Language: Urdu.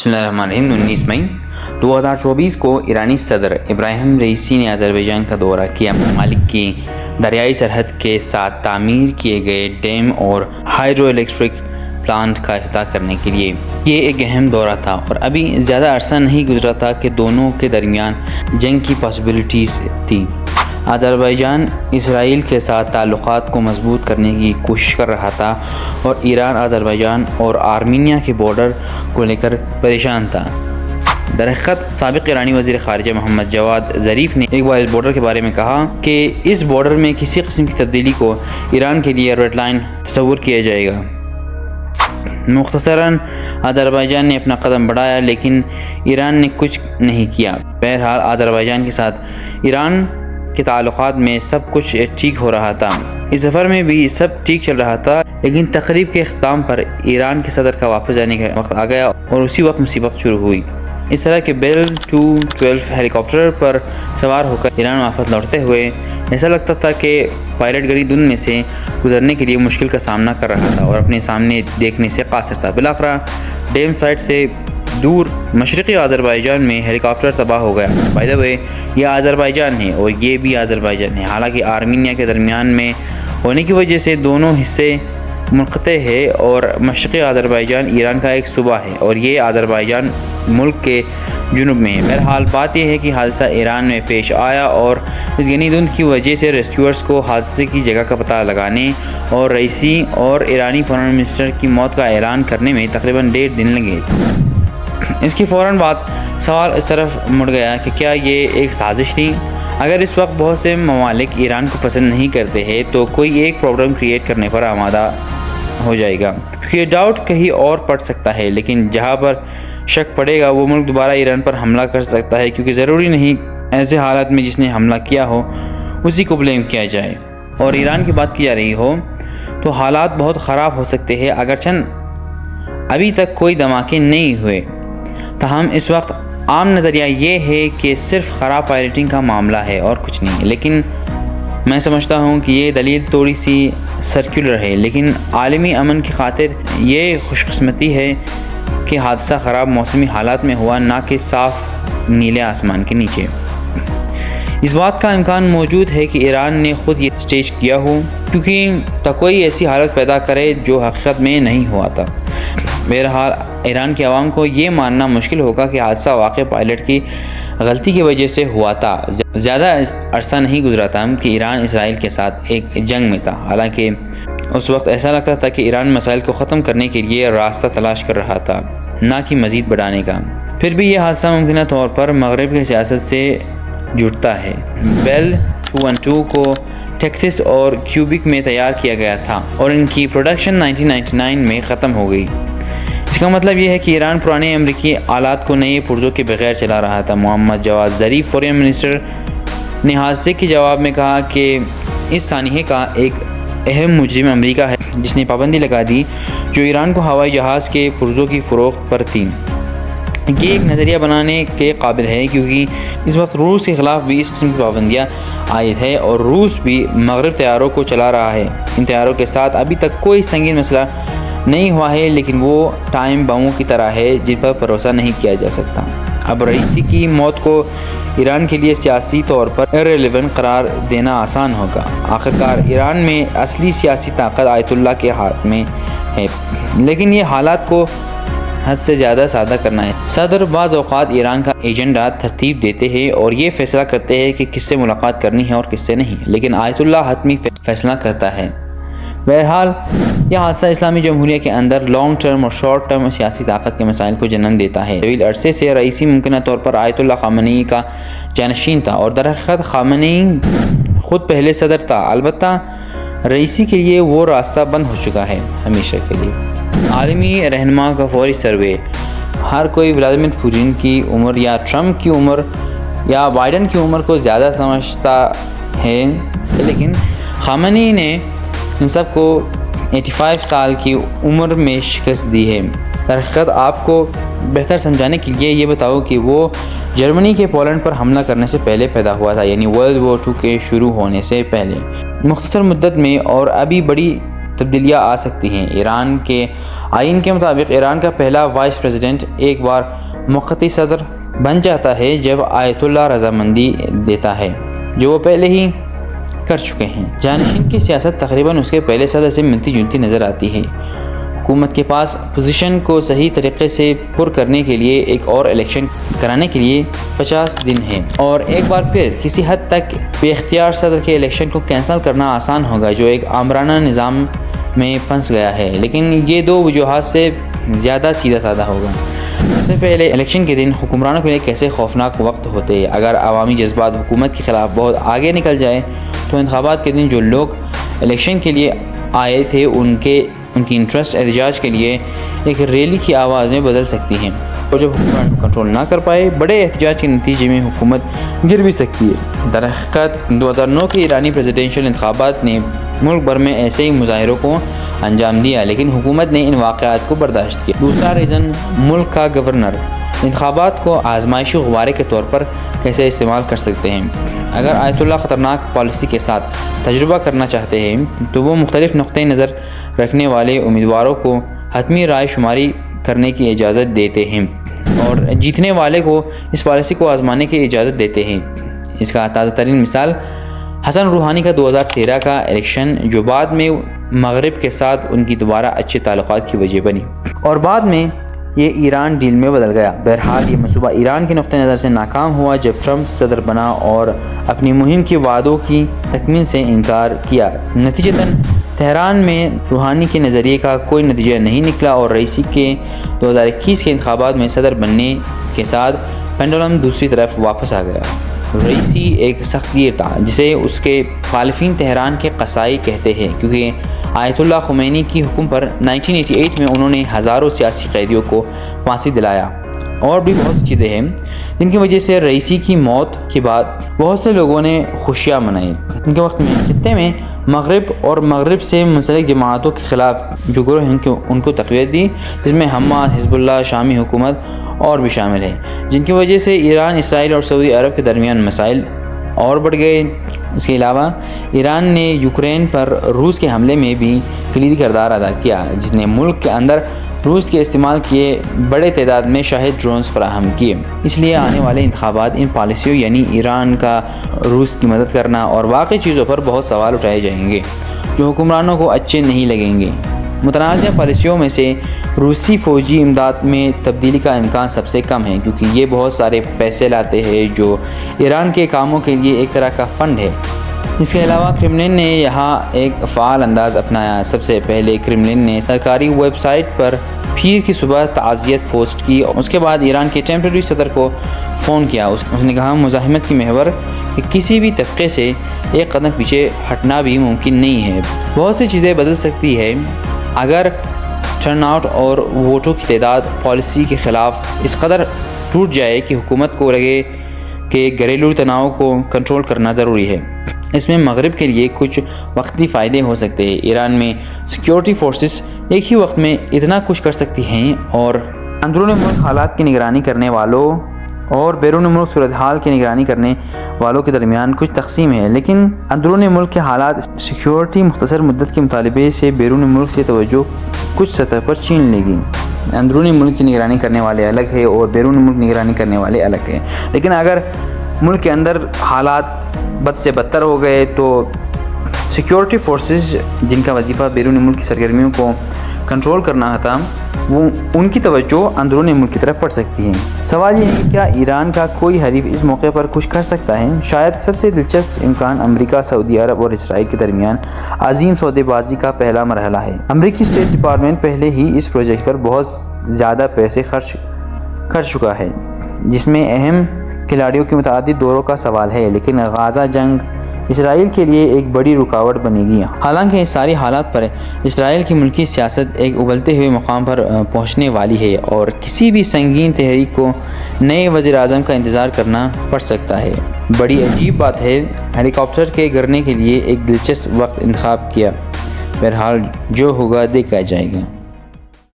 بسم اللہ الرحمن الرحیم 19 مئی 2024 کو ایرانی صدر ابراہیم رئیسی نے آذربائیجان کا دورہ کیا۔ ممالک کی دریائی سرحد کے ساتھ تعمیر کیے گئے ڈیم اور ہائیڈرو الیکٹرک پلانٹ کا افتتاح کرنے کے لیے یہ ایک اہم دورہ تھا، اور ابھی زیادہ عرصہ نہیں گزرا تھا کہ دونوں کے درمیان جنگ کی پاسبلٹیز تھی۔ آذربائیجان اسرائیل کے ساتھ تعلقات کو مضبوط کرنے کی کوشش کر رہا تھا، اور ایران آذربائیجان اور آرمینیا کے بارڈر کو لے کر پریشان تھا۔ درحقیقت سابق ایرانی وزیر خارجہ محمد جواد ظریف نے ایک بار اس بارڈر کے بارے میں کہا کہ اس بارڈر میں کسی قسم کی تبدیلی کو ایران کے لیے ریڈ لائن تصور کیا جائے گا۔ مختصراً آذربائیجان نے اپنا قدم بڑھایا لیکن ایران نے کچھ نہیں کیا۔ بہرحال آذربائیجان کے ساتھ ایران کے تعلقات میں سب کچھ ٹھیک ہو رہا تھا، اس سفر میں بھی سب ٹھیک چل رہا تھا، لیکن تقریب کے اختتام پر ایران کے صدر کا واپس جانے کا وقت آ گیا اور اسی وقت مصیبت شروع ہوئی۔ اس طرح کے بیل 212 ہیلی کاپٹر پر سوار ہو کر ایران واپس لوٹتے ہوئے ایسا لگتا تھا کہ پائلٹ گھڑی دھند میں سے گزرنے کے لیے مشکل کا سامنا کر رہا تھا اور اپنے سامنے دیکھنے سے قاصر تھا۔ بالآخر ڈیم سائٹ سے دور مشرقی آذربائیجان میں ہیلی کاپٹر تباہ ہو گیا۔ بائی دا وے یہ آذربائیجان ہے اور یہ بھی آذربائیجان ہے، حالانکہ آرمینیا کے درمیان میں ہونے کی وجہ سے دونوں حصے منقطع ہے، اور مشرقی آذربائیجان ایران کا ایک صوبہ ہے اور یہ آذربائیجان ملک کے جنوب میں ہے۔ بہرحال بات یہ ہے کہ حادثہ ایران میں پیش آیا اور اس گھنی دھند کی وجہ سے ریسکیورز کو حادثے کی جگہ کا پتہ لگانے اور رئیسی اور ایرانی فورن منسٹر کی موت کا اعلان کرنے میں تقریباً 1.5 دن لگے۔ اس کی فوراً بعد سوال اس طرف مڑ گیا کہ کیا یہ ایک سازش تھی؟ اگر اس وقت بہت سے ممالک ایران کو پسند نہیں کرتے ہیں تو کوئی ایک پرابلم کریٹ کرنے پر آمادہ ہو جائے گا، کیونکہ یہ ڈاؤٹ کہیں اور پڑ سکتا ہے، لیکن جہاں پر شک پڑے گا وہ ملک دوبارہ ایران پر حملہ کر سکتا ہے، کیونکہ ضروری نہیں ایسے حالات میں جس نے حملہ کیا ہو اسی کو بلیم کیا جائے۔ اور ایران کی بات کی جا رہی ہو تو حالات بہت خراب ہو سکتے ہیں، اگرچہ ابھی تک کوئی دھماکے نہیں ہوئے، تاہم اس وقت عام نظریہ یہ ہے کہ صرف خراب پائلٹنگ کا معاملہ ہے اور کچھ نہیں۔ لیکن میں سمجھتا ہوں کہ یہ دلیل تھوڑی سی سرکولر ہے، لیکن عالمی امن کی خاطر یہ خوش قسمتی ہے کہ حادثہ خراب موسمی حالات میں ہوا، نہ کہ صاف نیلے آسمان کے نیچے۔ اس بات کا امکان موجود ہے کہ ایران نے خود یہ سٹیج کیا ہو کیونکہ کوئی ایسی حالت پیدا کرے جو حقیقت میں نہیں ہوا تھا۔ بہرحال ایران کے عوام کو یہ ماننا مشکل ہوگا کہ حادثہ واقع پائلٹ کی غلطی کی وجہ سے ہوا تھا۔ زیادہ عرصہ نہیں گزرا تھا کہ ایران اسرائیل کے ساتھ ایک جنگ میں تھا، حالانکہ اس وقت ایسا لگتا تھا کہ ایران مسائل کو ختم کرنے کے لیے راستہ تلاش کر رہا تھا، نہ کہ مزید بڑھانے کا۔ پھر بھی یہ حادثہ ممکنہ طور پر مغرب کی سیاست سے جڑتا ہے۔ بیل 212 کو ٹیکساس اور کیوبیک میں تیار کیا گیا تھا اور ان کی پروڈکشن 1999 میں ختم ہو گئی۔ اس کا مطلب یہ ہے کہ ایران پرانے امریکی آلات کو نئے پرزوں کے بغیر چلا رہا تھا۔ محمد جواد ظریف فورن منسٹر نے حادثے کے جواب میں کہا کہ اس سانحے کا ایک اہم مجرم امریکہ ہے، جس نے پابندی لگا دی جو ایران کو ہوائی جہاز کے پرزوں کی فروخت پر تھی۔ یہ ایک نظریہ بنانے کے قابل ہے کیونکہ اس وقت روس کے خلاف بھی اس قسم کی پابندیاں عائد ہے اور روس بھی مغرب طیاروں کو چلا رہا ہے۔ ان طیاروں کے ساتھ ابھی تک کوئی سنگین مسئلہ نہیں ہوا ہے، لیکن وہ ٹائم بموں کی طرح ہے جن پر بھروسہ نہیں کیا جا سکتا۔ اب رئیسی کی موت کو ایران کے لیے سیاسی طور پر irrelevant قرار دینا آسان ہوگا۔ آخرکار ایران میں اصلی سیاسی طاقت آیت اللہ کے ہاتھ میں ہے، لیکن یہ حالات کو حد سے زیادہ سادہ کرنا ہے۔ صدر بعض اوقات ایران کا ایجنڈا ترتیب دیتے ہیں اور یہ فیصلہ کرتے ہیں کہ کس سے ملاقات کرنی ہے اور کس سے نہیں، لیکن آیت اللہ حتمی فیصلہ کرتا ہے۔ بہرحال یہ حادثہ اسلامی جمہوریہ کے اندر لانگ ٹرم اور شارٹ ٹرم سیاسی طاقت کے مسائل کو جنم دیتا ہے۔ طویل عرصے سے رئیسی ممکنہ طور پر آیت اللہ خامنئی کا جانشین تھا اور درحقیقت خامنئی خود پہلے صدر تھا، البتہ رئیسی کے لیے وہ راستہ بند ہو چکا ہے ہمیشہ کے لیے۔ عالمی رہنما کا فوری سروے، ہر کوئی ولادیمیر پوتین کی عمر یا ٹرمپ کی عمر یا بائیڈن کی عمر کو زیادہ سمجھتا ہے، لیکن خامنئی نے ان سب کو 85 سال کی عمر میں شکست دی ہے۔ درحقیقت آپ کو بہتر سمجھانے کے لیے یہ بتاؤ کہ وہ جرمنی کے پولینڈ پر حملہ کرنے سے پہلے پیدا ہوا تھا، یعنی ورلڈ وار 2 کے شروع ہونے سے پہلے۔ مختصر مدت میں اور ابھی بڑی تبدیلیاں آ سکتی ہیں۔ ایران کے آئین کے مطابق ایران کا پہلا وائس پریزیڈنٹ ایک بار موقتی صدر بن جاتا ہے جب آیت اللہ رضامندی دیتا ہے، جو وہ پہلے ہی کر چکے ہیں۔ جانشین کی سیاست تقریباً اس کے پہلے صدر سے ملتی جلتی نظر آتی ہے۔ حکومت کے پاس پوزیشن کو صحیح طریقے سے پر کرنے کے لیے ایک اور الیکشن کرانے کے لیے 50 دن ہے، اور ایک بار پھر کسی حد تک بے اختیار صدر کے الیکشن کو کینسل کرنا آسان ہوگا، جو ایک آمرانہ نظام میں پھنس گیا ہے، لیکن یہ دو وجوہات سے زیادہ سیدھا سادہ ہوگا۔ سب سے پہلے الیکشن کے دن حکمرانوں کے لیے کیسے خوفناک وقت ہوتے ہیں۔ اگر عوامی جذبات حکومت کے خلاف بہت آگے نکل جائے تو انتخابات کے دن جو لوگ الیکشن کے لیے آئے تھے ان کی انٹرسٹ احتجاج کے لیے ایک ریلی کی آواز میں بدل سکتی ہیں، اور جب حکمران کنٹرول نہ کر پائے بڑے احتجاج کے نتیجے میں حکومت گر بھی سکتی ہے۔ درحقیقت 2009 کے ایرانی پریزیڈنشل انتخابات نے ملک بھر میں ایسے ہی مظاہروں کو انجام دیا، لیکن حکومت نے ان واقعات کو برداشت کیا۔ دوسرا ریزن ملک کا گورنر انتخابات کو آزمائشی غبارے کے طور پر کیسے استعمال کر سکتے ہیں۔ اگر آیت اللہ خطرناک پالیسی کے ساتھ تجربہ کرنا چاہتے ہیں تو وہ مختلف نقطۂ نظر رکھنے والے امیدواروں کو حتمی رائے شماری کرنے کی اجازت دیتے ہیں اور جیتنے والے کو اس پالیسی کو آزمانے کی اجازت دیتے ہیں۔ اس کا تازہ ترین مثال حسن روحانی کا 2013 کا الیکشن، جو بعد میں مغرب کے ساتھ ان کی دوبارہ اچھے تعلقات کی وجہ بنی اور بعد میں یہ ایران ڈیل میں بدل گیا۔ بہرحال یہ منصوبہ ایران کے نقطہ نظر سے ناکام ہوا جب ٹرمپ صدر بنا اور اپنی مہم کے وعدوں کی تکمیل سے انکار کیا۔ نتیجتاً تہران میں روحانی کے نظریے کا کوئی نتیجہ نہیں نکلا اور رئیسی کے 2021 کے انتخابات میں صدر بننے کے ساتھ پینڈولم دوسری طرف واپس آ گیا۔ رئیسی ایک سخت گیر تھا جسے اس کے مخالفین تہران کے قصائی کہتے ہیں، کیونکہ آیت اللہ خمینی کی حکم پر 1988 میں انہوں نے ہزاروں سیاسی قیدیوں کو پھانسی دلایا۔ اور بھی بہت سی چیزیں ہیں جن کی وجہ سے رئیسی کی موت کے بعد بہت سے لوگوں نے خوشیاں منائی۔ ان کے وقت میں خطے میں مغرب اور مغرب سے منسلک جماعتوں کے خلاف جو گروہ ہیں ان کو تقویت دی، جس میں حماس، حزب اللہ، شامی حکومت اور بھی شامل ہے، جن کی وجہ سے ایران، اسرائیل اور سعودی عرب کے درمیان مسائل اور بڑھ گئے۔ اس کے علاوہ ایران نے یوکرین پر روس کے حملے میں بھی کلیدی کردار ادا کیا، جس نے ملک کے اندر روس کے استعمال کیے بڑے تعداد میں شاہد ڈرونز فراہم کیے۔ اس لیے آنے والے انتخابات ان پالیسیوں یعنی ایران کا روس کی مدد کرنا اور باقی چیزوں پر بہت سوال اٹھائے جائیں گے جو حکمرانوں کو اچھے نہیں لگیں گے۔ متنازع پالیسیوں میں سے روسی فوجی امداد میں تبدیلی کا امکان سب سے کم ہے، کیونکہ یہ بہت سارے پیسے لاتے ہیں جو ایران کے کاموں کے لیے ایک طرح کا فنڈ ہے۔ اس کے علاوہ کرملن نے یہاں ایک فعال انداز اپنایا۔ سب سے پہلے کرملن نے سرکاری ویب سائٹ پر پیر کی صبح تعزیت پوسٹ کی، اس کے بعد ایران کے ٹیمپریری صدر کو فون کیا۔ اس نے کہا مزاحمت کی محور کہ کسی بھی طبقے سے ایک قدم پیچھے ہٹنا بھی ممکن نہیں ہے۔ بہت سی چیزیں بدل سکتی ہے اگر ٹرن آؤٹ اور ووٹوں کی تعداد پالیسی کے خلاف اس قدر ٹوٹ جائے کہ حکومت کو لگے کہ گھریلو تناؤ کو کنٹرول کرنا ضروری ہے۔ اس میں مغرب کے لیے کچھ وقتی فائدے ہو سکتے ہیں۔ ایران میں سیکیورٹی فورسز ایک ہی وقت میں اتنا کچھ کر سکتی ہیں اور اندرون ملک حالات کی نگرانی کرنے والوں اور بیرون ملک صورتحال کی نگرانی کرنے والوں کے درمیان کچھ تقسیم ہے، لیکن اندرون ملک کے حالات سیکیورٹی مختصر مدت کے مطالبے سے بیرون ملک سے توجہ کچھ سطح پر چھین لے گی۔ اندرونی ملک کی نگرانی کرنے والے الگ ہے اور بیرون ملک نگرانی کرنے والے الگ ہیں، لیکن اگر ملک کے اندر حالات بد سے بدتر ہو گئے تو سیکیورٹی فورسز جن کا وظیفہ بیرون ملک کی سرگرمیوں کو کنٹرول کرنا تھا، وہ ان کی توجہ اندرون ملک کی طرف پڑ سکتی ہے۔ سوال یہ ہے کہ کیا ایران کا کوئی حریف اس موقع پر کچھ کر سکتا ہے؟ شاید سب سے دلچسپ امکان امریکہ، سعودی عرب اور اسرائیل کے درمیان عظیم سودے بازی کا پہلا مرحلہ ہے۔ امریکی اسٹیٹ ڈپارٹمنٹ پہلے ہی اس پروجیکٹ پر بہت زیادہ پیسے خرچ کر چکا ہے، جس میں اہم کھلاڑیوں کے متعدد دوروں کا سوال ہے، لیکن غزہ جنگ اسرائیل کے لیے ایک بڑی رکاوٹ بنے گی۔ حالانکہ اس ساری حالات پر اسرائیل کی ملکی سیاست ایک ابھرتے ہوئے مقام پر پہنچنے والی ہے اور کسی بھی سنگین تحریک کو نئے وزیر اعظم کا انتظار کرنا پڑ سکتا ہے۔ بڑی عجیب بات ہے، ہیلی کاپٹر کے گرنے کے لیے ایک دلچسپ وقت انتخاب کیا۔ بہرحال جو ہوگا دیکھا جائے گا۔